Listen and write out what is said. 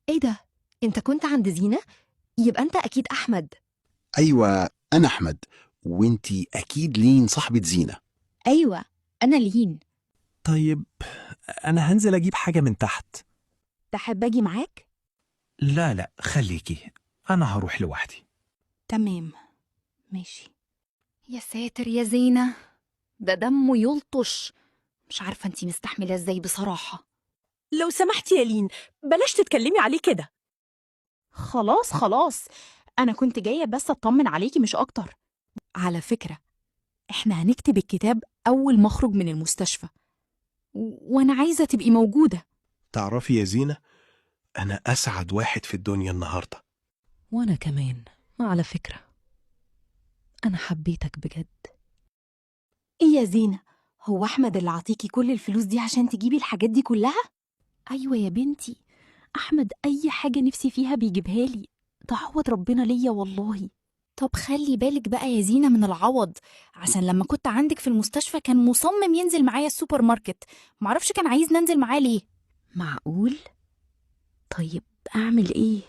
ايه ده؟ انت كنت عند زينة؟ يبقى انت اكيد احمد. أيوة، أنا أحمد. وإنتي أكيد لين صاحبة زينة. ايوه، انا لين. طيب، أنا هنزل أجيب حاجة من تحت. تحب اجي معاك؟ لا لا، خليكي، أنا هروح لوحدي. تمام، ماشي. يا ساتر يا زينة، ده دمه يلطش. مش عارفة انتي مستحملة ازاي بصراحة. لو سمحتي يا لين، بلاش تتكلمي عليه كده. خلاص خلاص، أنا كنت جاية بس أطمن عليكي مش أكتر. على فكرة، إحنا هنكتب الكتاب أول ما أخرج من المستشفى، وأنا عايزة تبقي موجودة. تعرفي يا زينة، أنا أسعد واحد في الدنيا النهاردة. وأنا كمان، على فكرة، أنا حبيتك بجد. إيه يا زينة، هو أحمد اللي عطيكي كل الفلوس دي عشان تجيبي الحاجات دي كلها؟ أيوة يا بنتي، أحمد أي حاجة نفسي فيها بيجيبها لي. ده عوض ربنا ليا والله. طب خلي بالك بقى يا زينة من العوض، عشان لما كنت عندك في المستشفى كان مصمم ينزل معايا السوبر ماركت. معرفش كان عايز ننزل معاه ليه. معقول؟ طيب أعمل إيه؟